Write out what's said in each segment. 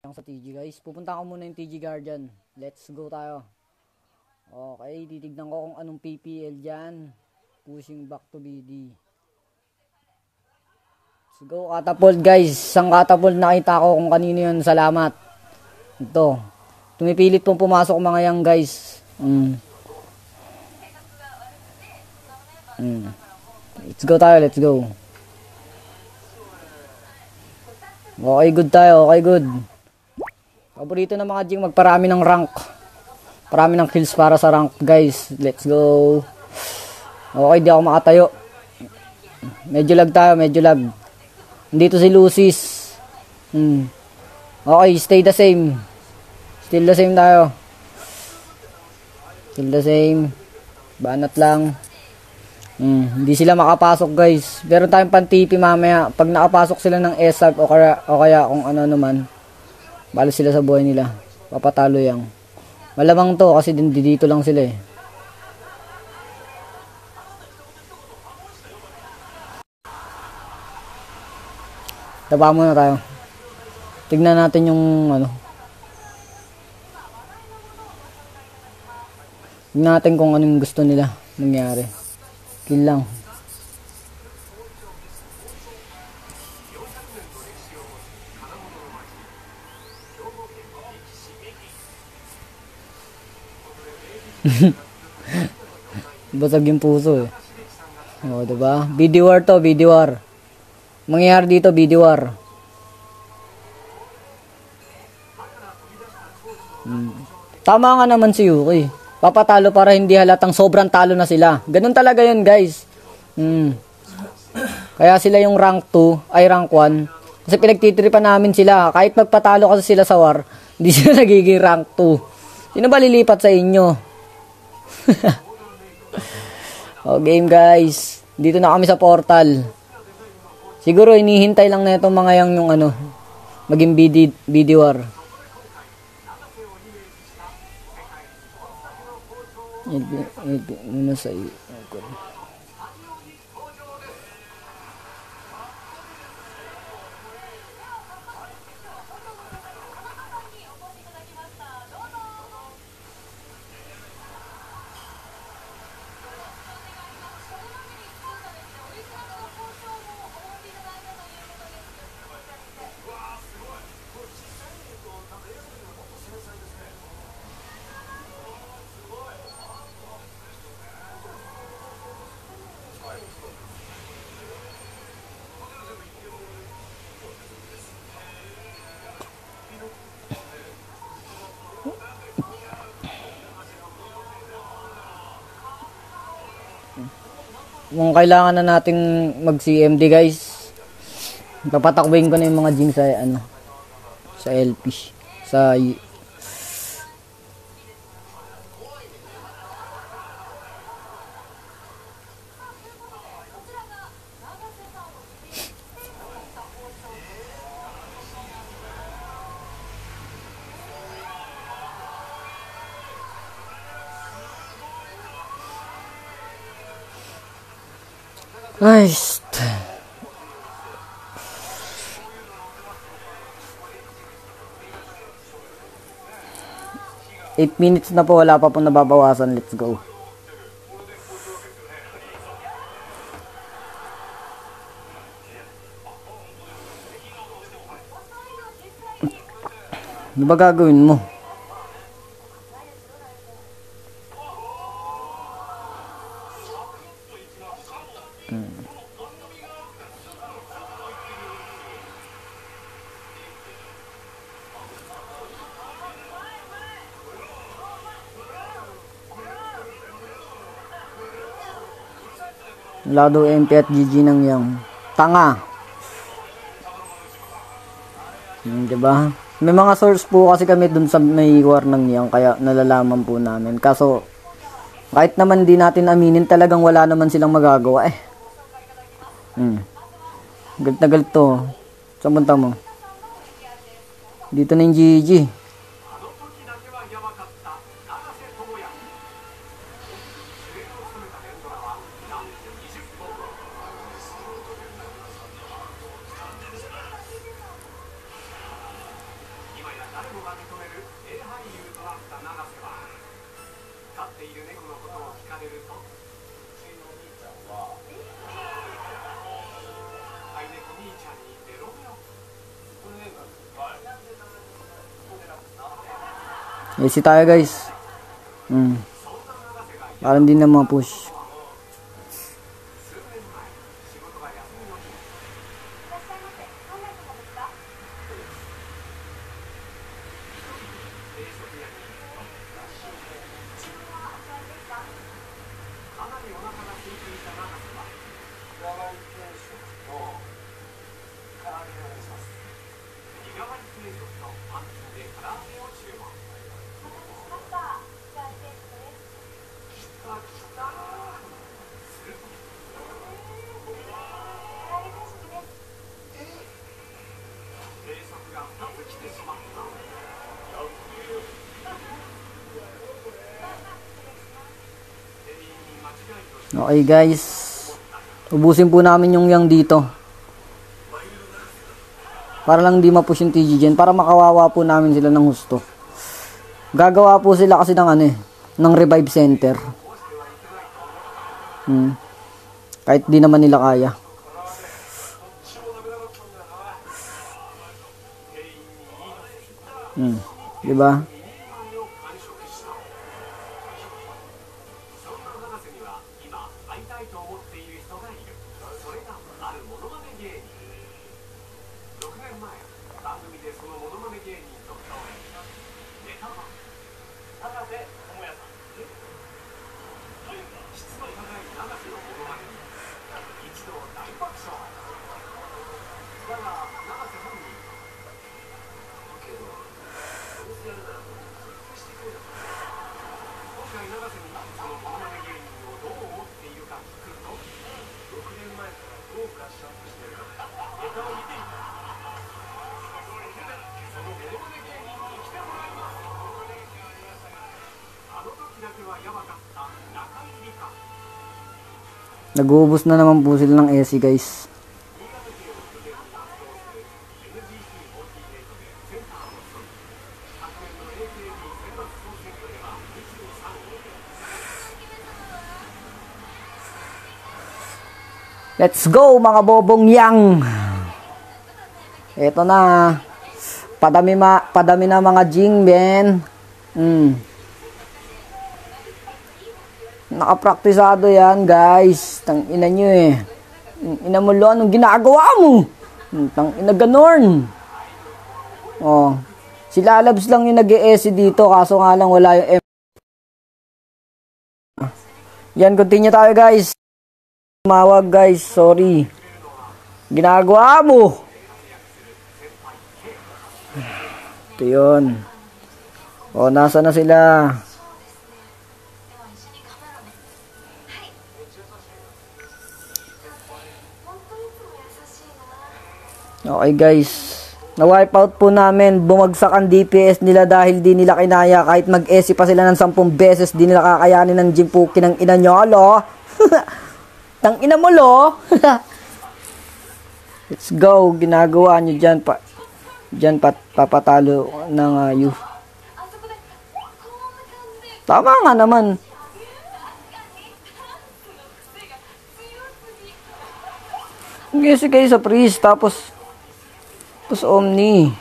Sa TG guys, pupunta ko muna yung TG Guardian. Let's go tayo. Okay, titignan ko kung anong PPL dyan. Pushing back to BD. Let's go, catapult guys. Isang catapult nakita ko kung kanino yun. Salamat. Ito. Tumipilit pong pumasok mga yan guys. Let's go tayo, let's go. Okay, good tayo. Okay, good. Paborito ng mga Jing magparami ng rank. Parami ng kills para sa rank, guys. Let's go. Okay, di ako makatayo. Medyo lag tayo, medyo lag. Dito si Lucis. Okay, stay the same. Still the same tayo. Still the same. Banat lang. Hindi sila makapasok, guys. Meron tayong pan-TP mamaya. Pag nakapasok sila ng SAG o kaya kung ano naman, bala sila sa buhay nila. Papatalo yan. Malamang to kasi dito lang sila eh. Taba muna tayo. Tignan natin yung ano. Tignan natin kung anong gusto nila nangyari. Kill lang. Basag yung puso eh. O, diba? BD war to, BD war. Mangyayari dito, BD war. Tama nga naman si Yuki. Papatalo para hindi halatang sobrang talo na sila. Ganun talaga yun, guys. Kaya sila yung rank 2, ay rank 1. Kasi pinagtitripan namin sila. Kahit magpatalo kasi sila sa war, hindi sila nagiging rank 2. Sino ba lilipat sa inyo? Oh, game guys. Dito na kami sa portal. Siguro hinihintay lang na itong mga yung ano, maging BD war. Muna sa iyo. Kung kailangan na nating mag-CMD guys, papatakbuhin ko na yung mga Jing sa ano, sa LP, sa Nice. Eight minutes na po, wala pa pong nababawasan. Let's go. Ano ba gagawin mo? Lado MP at GG ng yang tanga. Diba? May mga source po kasi kami dun sa may war ng yang, kaya nalalaman po namin. Kaso kahit naman di natin aminin, talagang wala naman silang magagawa eh. Galit na galit to. Saan punta mo? Dito na yung GG. Easy tayo guys. Parang din na mga push. Okay guys, ubusin po namin yung yang dito para lang di mapush yung TG Gen, para makawawa po namin sila ng husto. Gagawa po sila kasi ng ng revive center. Kahit di naman nila kaya. Diba? Nag-uubos na naman po sila ng SC guys. Let's go mga bobong yang. Eto na. Padami na mga Jing Ben. Nakapraktisado yan guys. Tang ina nyo Ina mo lo, anong ginagawa mo? Tang ina ganorn. Oh. Sila Labs lang yung nag-e-SC dito, kaso nga lang wala yung M. Yan, continue tayo guys. Mawag guys, sorry. Ginagawa mo. Ito yun. O, nasa na sila? Okay guys, na-wipe out po namin. Bumagsak ang DPS nila dahil di nila kinaya. Kahit mag-SC pa sila ng 10 beses, di nila kakayanin ng Jing Puki ng ina nyo, lo. Tang ina mo, lo. Let's go. Ginagawa nyo dyan pa. Dyan papatalo ng youth. Tama nga naman. Mag-SC kayo sa priest, tapos Omni.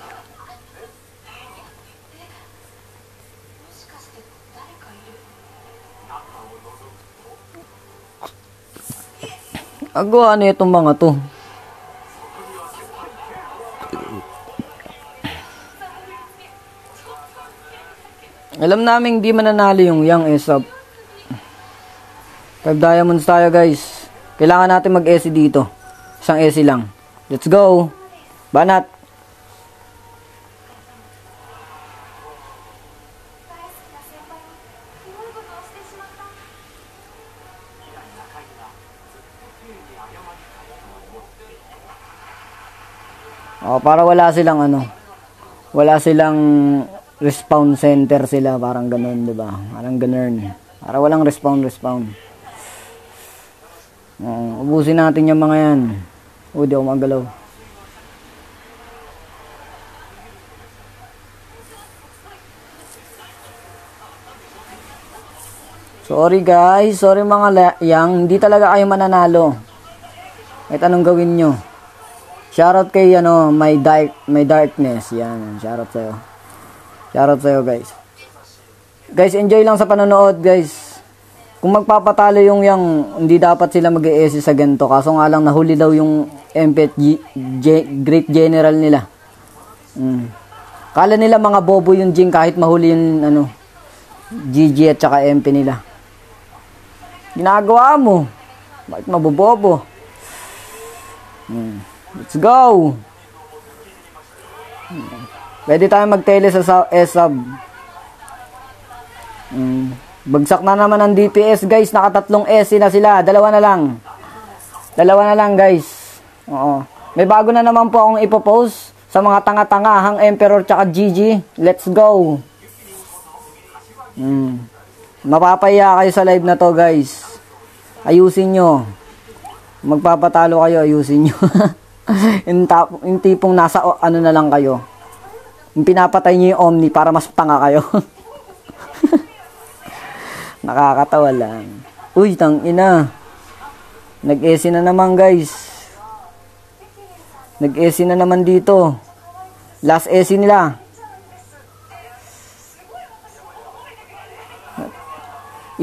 Agawa na itong mga to. Alam namin di mananalo yung Yang ESOP. 5 diamonds tayo guys. Kailangan natin mag-SC dito. Isang SC lang. Let's go. Banat. Oh, para wala silang wala silang respawn center sila, parang ganoon, 'di ba? Parang ganoon. Para walang respawn. Ubusin natin yung mga 'yan. Di ako magalaw. Sorry guys, sorry mga yang, hindi talaga kayo mananalo. Kahit anong gawin nyo. Shoutout kay my darkness. Yan, shoutout sa'yo. Shoutout sa'yo guys. Guys, enjoy lang sa panonood guys. Kung magpapatalo yung yang, hindi dapat sila mag-e-ESI sa ganito. Kaso nga lang nahuli daw yung MPET Great General nila. Kala nila mga bobo yung Jing kahit mahuli yung GG at saka MP nila. Ginagawa mo. Bakit mabobobo? Let's go. Pwede tayo magtele sa S-sub. Bagsak na naman ang DPS guys. Nakatatlong SC na sila. Dalawa na lang guys. Oo. May bago na naman po akong ipopost sa mga tanga-tangahang Emperor tsaka GG. Let's go. Mapapaya kayo sa live na to guys. Ayusin nyo. Magpapatalo kayo, ayusin nyo. yung tipong nasa na lang kayo. Yung pinapatay nyo yung Omni para mas tanga kayo. Nakakatawa lang. Uy, tangina. Nag-ESI na naman guys. Nag-ESI na naman dito. Last ESI nila.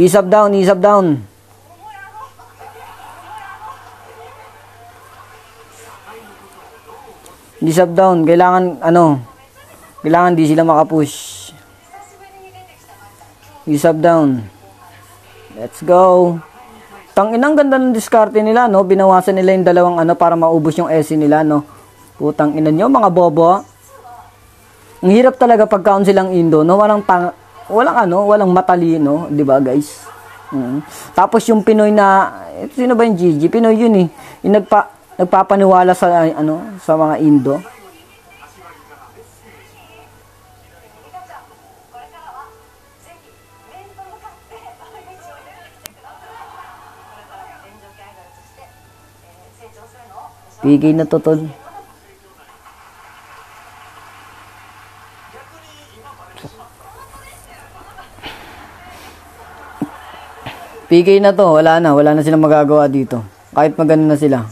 Isab down. Isab down. Kailangan di sila makapush. Isab down. Let's go. Tanginang ganda ng diskarte nila, no? Binawasan nila yung dalawang para maubos yung SC nila, no? Putang ina nyo, mga bobo. Ang hirap talaga pagkaon silang Indo, no? Walang matalino, 'di ba, guys? Tapos yung Pinoy na, sino ba yung GG? Pinoy yun eh. Yung nagpapaniwala sa mga Indo. PK na to, tol. PK na to, wala na silang magagawa dito. Kahit magano na sila.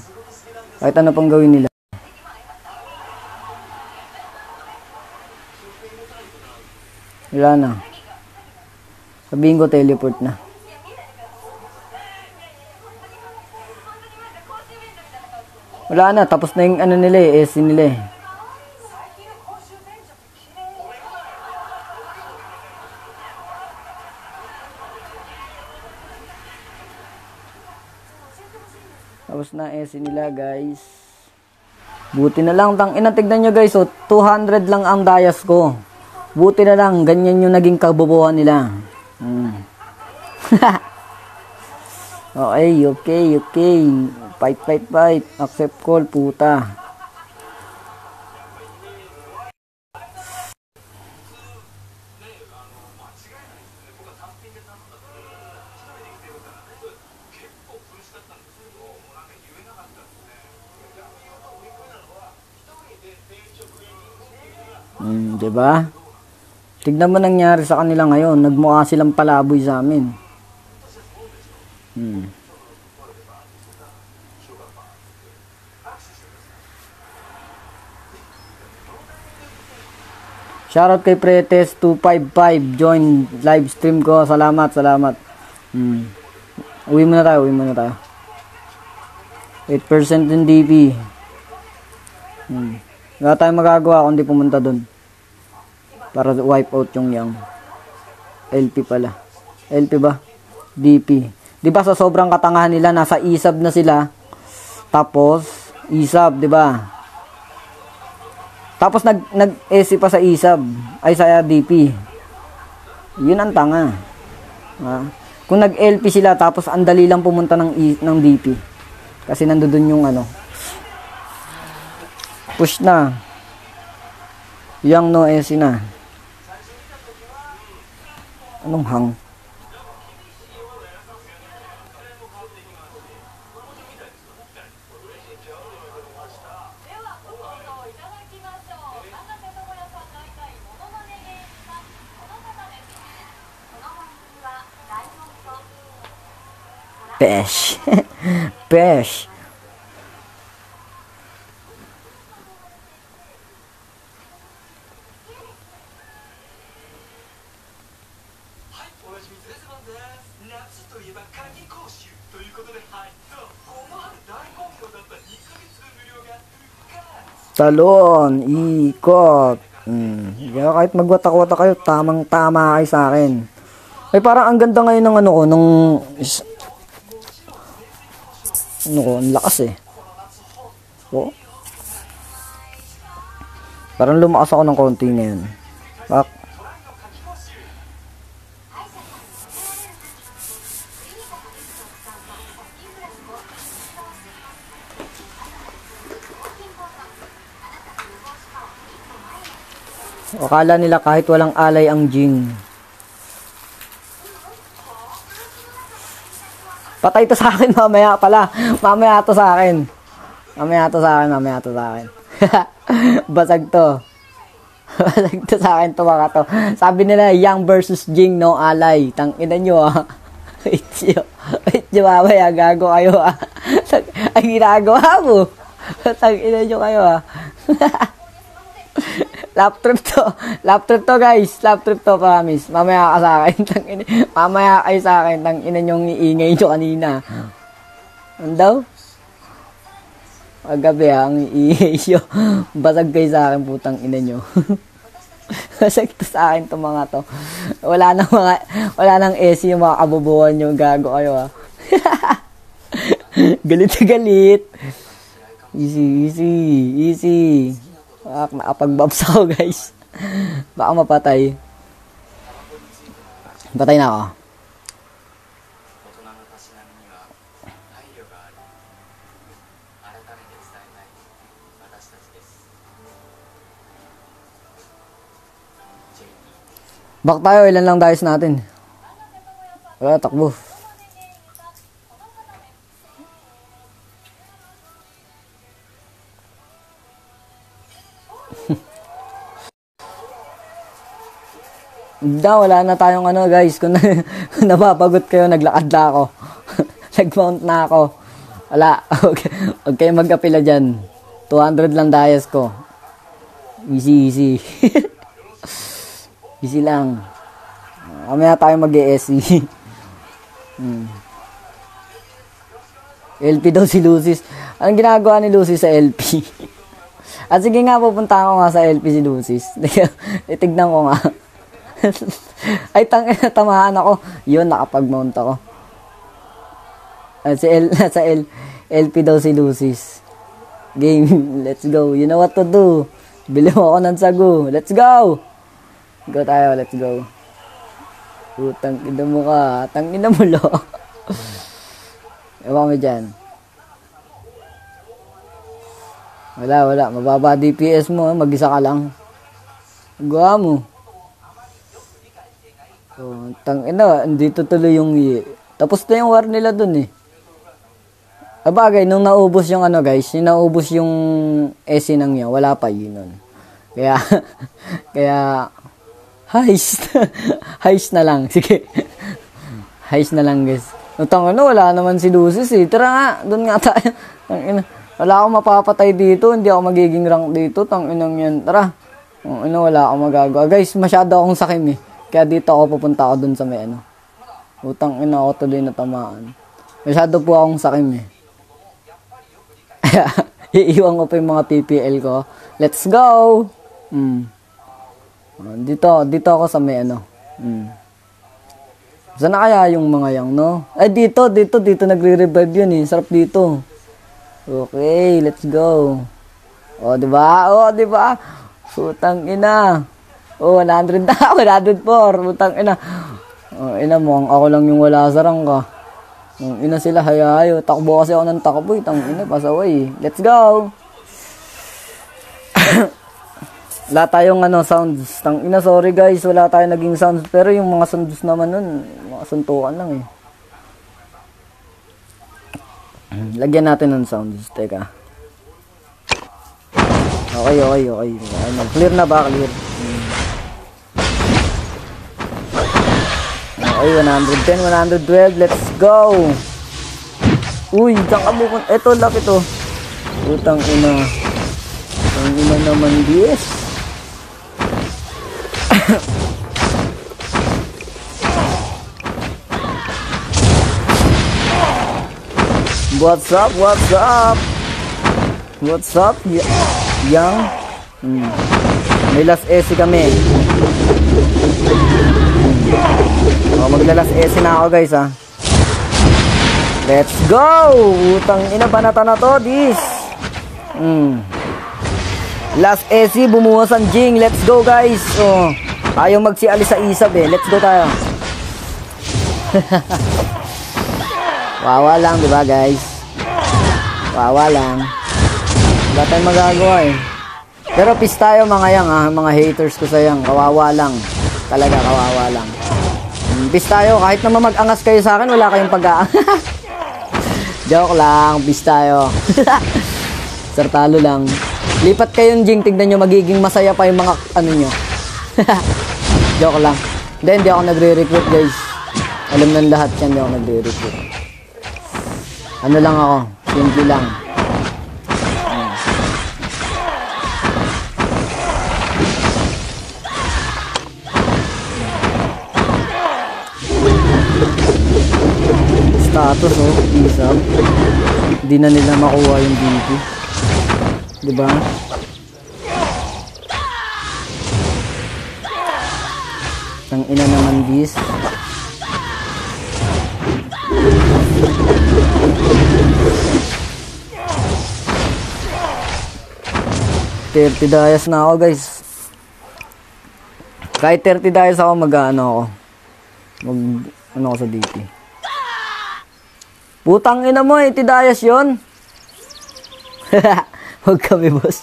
Kahit ano pang gawin nila. Wala na. Sabihin ko teleport na. Wala na, tapos na yung nila SC nila eh. Tapos na SC nila guys. Buti na lang, tignan nyo guys, 200 lang ang dayas ko. Buti na lang, ganyan yung naging kabobohan nila. Okay. Fight. Accept call, puta. Diba? Tignan mo nangyari sa kanila ngayon. Nagmukha silang palaboy sa amin. Shoutout kay Pretes255. Join live stream ko. Salamat. Uwi muna tayo. 8% din DP. Wala tayong magagawa kundi pumunta dun. Para wipe out yung yang. LP pala. LP ba? DP. Diba sa sobrang katangahan nila, nasa isab na sila. Tapos, isab, diba? Tapos nag-SC pa sa isab. Ay, sa DP. Yun ang tanga. Kung nag-LP sila, tapos ang dali lang pumunta ng DP. Kasi nandoon yung push na. Yang no SC na. Anong hang? Pesh. Pesh. Talon, ikot. Kaya kahit magwatak-watak kayo, tamang-tama kayo sa akin. Ay parang ang ganda ngayon ng ano ko, ang lakas eh. Oh. Parang lumakas ako ng konti ngayon. Bak. Akala nila kahit walang alay ang Jing. Patay to sa akin mamaya pala. Mamaya to sa akin. Mamaya to sa akin. Basag to. Basag to sa akin to mga to. Sabi nila Yang versus Jing, no alay. Tangina nyo ah. Wait nyo mamaya gago kayo ah. Ang ginagawa mo. Tangina nyo kayo ah. Lap trip to guys. Lap trip to, promise. Mamaya ka sa akin. Mamaya kayo sa akin. Tangina nyong iingay nyo kanina. Ano daw? Paggabi ha, ang iingay nyo. Basag kayo sa akin, putang ina nyo. Basag to sa akin to mga to. Wala nang AC yung mga kabubuhan nyo. Gago kayo ha. Galit na galit. Easy. Nakapag-bobs ako guys. Baka mapatay. Patay na ako. Back tayo, ilan lang dice natin. Wala, takbo. Wala na tayong ano guys. Kung napapagot kayo, naglakad na ako. Nag-mount na ako. Wala. Huwag kayo mag-apila dyan. 200 lang dias ko. Easy. Easy lang. Kamaya tayo mag-ESC. LP daw si Lucis. Anong ginagawa ni Lucis sa LP? At sige nga, pupunta ako nga sa LP si Lucis. Itignan ko nga. Ay, tamahan ako. Yun, nakapag-mount ako. At sa LP daw si Lucis. Game, let's go. You know what to do. Bili mo ako ng sago. Let's go. Go tayo, let's go. Tang ina mo ka. Tang ina mo lo. Ewan kami dyan. Wala. Mababa DPS mo. Mag-isa ka lang. Gawa mo. Oh, tang ina, dito tuloy yung tapos na yung war nila dun eh. Abagay, nung naubos yung ano guys, yung naubos yung SC nang niya, wala pa yun nun. Kaya, heist na lang, sige. Heist na lang guys. Tang ina, wala naman si Lucis eh. Tara nga, dun nga tayo. Tang ina, wala akong mapapatay dito, hindi ako magiging rank dito, tang inang yan. Tara. Tang ina, wala akong magagawa. Guys, masyado akong sakim eh. Kaya dito ako pupunta ako dun sa may ano. Utang ina ako tuloy na tamaan. Masyado po akong sakim eh. Iiwan ko pa yung mga PPL ko. Let's go! Dito ako sa may ano. Saan na kaya yung mga yang, no? Ay, dito nagre-revive yun eh. Sarap dito. Okay, let's go. O, diba? Utang ina. Oh, 100 na. 104. Putang ina. Oh, ina mo, ako lang yung wala sa rangka. Ina sila, hayayo. Takbo kasi ako ng takbo. Tang ina, pasaway. Let's go. Wala tayong ano, sounds. Tang ina, sorry guys. Wala tayong naging sounds. Pero yung mga sounds naman nun, mga suntukan lang eh. Lagyan natin ng sounds. Teka. Okay. Clear na ba? Clear. Okay, 110, 112, let's go! Uy, diyan ka bukon. Eto, laki to. Putang ina. Putang ina naman, yes. What's up? What's up? What's up? Yang? May last SC kami. Maglalas SC na ako guys ha. Let's go! Utang ina banata na to, this. Last SC, bumuhos ang Jing. Let's go guys. Oh, ayaw magsialis sa isab eh. Let's go tayo. Wawa lang, di ba guys? Wawa lang. Wala tayong magagawa eh. Pero peace tayo mga yang ha. Mga haters ko sa yang. Kawawa lang. Talaga kawawa lang. Peace tayo. Kahit naman mag-angas kayo sa akin, wala kayong pag-aangas. Joke lang. Peace tayo. Sartalo lang. Lipat kayong Jing. Tignan nyo, magiging masaya pa yung mga ano nyo. Joke lang. Hindi ako nagre-recruit guys. Alam ng lahat yan, hindi ako nagre-recruit. Ano lang ako, simple lang. Status oh, isab. Hindi na nila makuha yung DP. Diba? Ang ina naman this. $30 dayas na ako guys. Kahit 30 dayas ako mag-ano ako. Ano ako sa DP. Putang ina mo, 80 dayas yun. Huwag kami boss.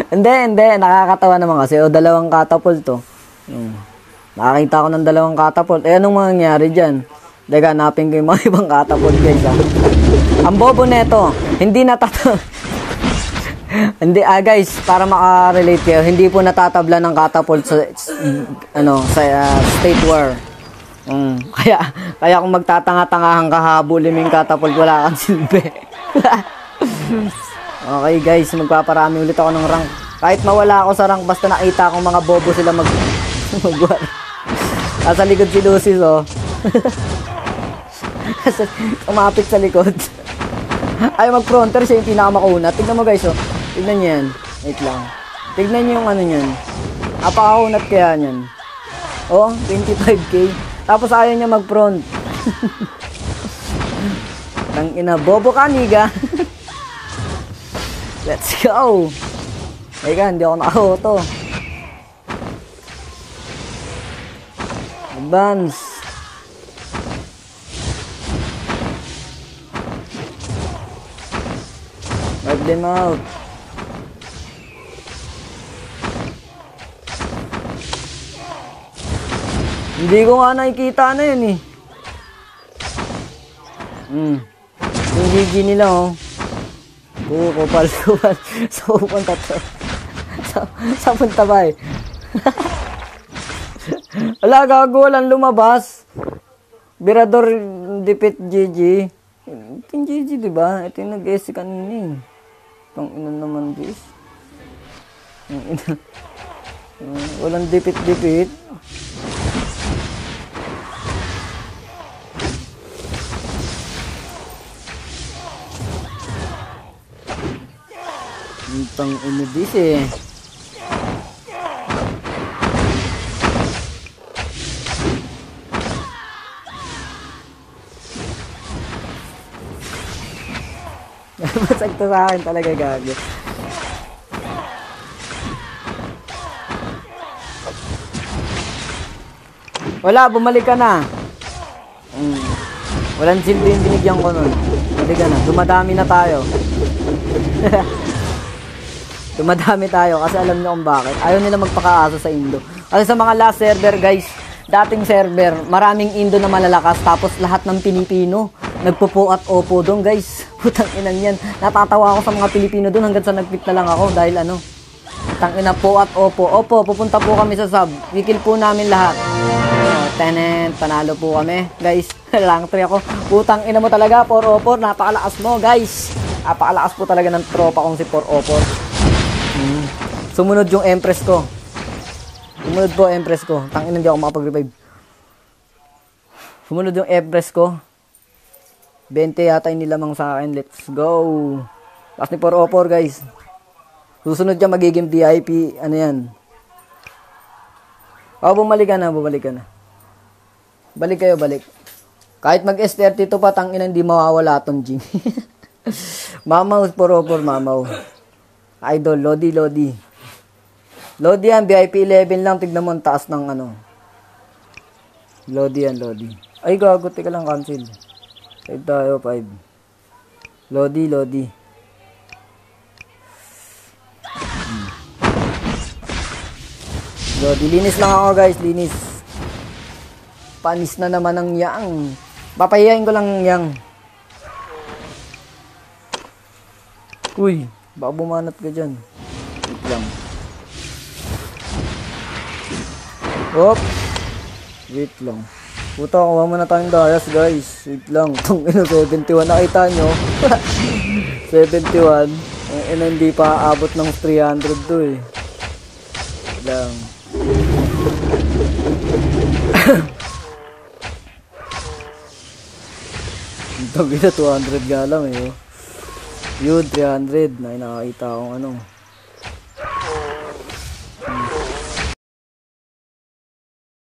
Hindi. Nakakatawa naman kasi. O, dalawang catapult to. Nakakita ko ng dalawang catapult. Eh, anong mangyayari dyan? Teka, hanapin ko yung mga ibang catapult guys ha. Ang bobo neto, hindi hindi guys, para maka-relate kayo, hindi po natatabla ng catapult sa state war. Kaya kung magtatanga-tangahan ka habulin yung catapult, wala kang silbi. Okay guys, magpaparami ulit ako ng rank. Kahit mawala ako sa rank, basta nakita akong mga bobo sila mag-war. Sa likod si Lucis oh. Kumapit sa likod. Ay mag-fronter, siya yung pinakamauna. Tignan mo guys oh. Tignan nyo yan. Wait lang. Tignan nyo yung ano nyan. Napakaunat kaya nyan. Oh, 25k. Tapos ayaw niya mag-front. Tangina, bobo ka niga. Let's go. Teka, hindi ako naka-auto. Advance. Wipe them out. Hindi ko nga nakikita na yun eh. Yung GG nila oh. Kupal. So punta to. Sa punta ba eh. Wala, gago, walang lumabas. Birador dipit GG. Ito yung GG diba? Ito yung nag-SC kanina eh. Itong ina naman this. Walang dipit-dipit. Itong ina this eh. Masag to sa akin talaga gago. Wala, bumalik ka na. Walang silbi yung binigyan ko nun. Bumalik ka na, dumadami na tayo. Dumadami tayo kasi alam nyo kung bakit. Ayaw nila magpakaasa sa Indo. Kasi sa mga last server guys, dating server, maraming Indo na malalakas tapos lahat ng Pilipino nagpupo at opo doon guys. Putang inang yan. Natatawa ako sa mga Pilipino doon hanggang sa nagpit na lang ako dahil ano. Putang ina po at opo. Opo, pupunta po kami sa sub. Wikil po namin lahat. Tenet, panalo po kami. Guys, lang 3 ako. Putang ina mo talaga, 404. Napakalakas mo, guys. Napakalakas po talaga ng tropa kong si 404. Sumunod yung Empress ko. Sumunod po Empress ko. Tangina, hindi ako makapag-revive. Sumunod yung Empress ko. 20 yata yung nilamang sa akin. Let's go. Last ni 404, guys. Susunod yan, magiging VIP. Ano yan? Bumalik ka na, bumalik ka na. Balik kayo, balik. Kahit mag-S32 pa, tangina, hindi mawawala tong Jing. Mamaw, 404, mamaw. Idol, Lodi, Lodi. Lodi yan, VIP 11 lang. Tignan mo ang taas ng ano. Lodi yan, Lodi. Ay, gago, tika lang, cancel. 5 tayo, 5. Lodi, Lodi. Lodi, linis lang ako, guys, linis. Panis na naman ang yang. Papahiyain ko lang yang. Uy, baka bumanat ka dyan. Wait lang. Hop. Wait lang. Puta, kuha muna tayong dayas, guys. Wait lang. Itong 71. Nakita nyo? 71. Ang hindi pa abot ng 300 to eh. Wait lang. Ito, 200 nga lang eh. Oh. Yun, 300. Nakakita akong ano.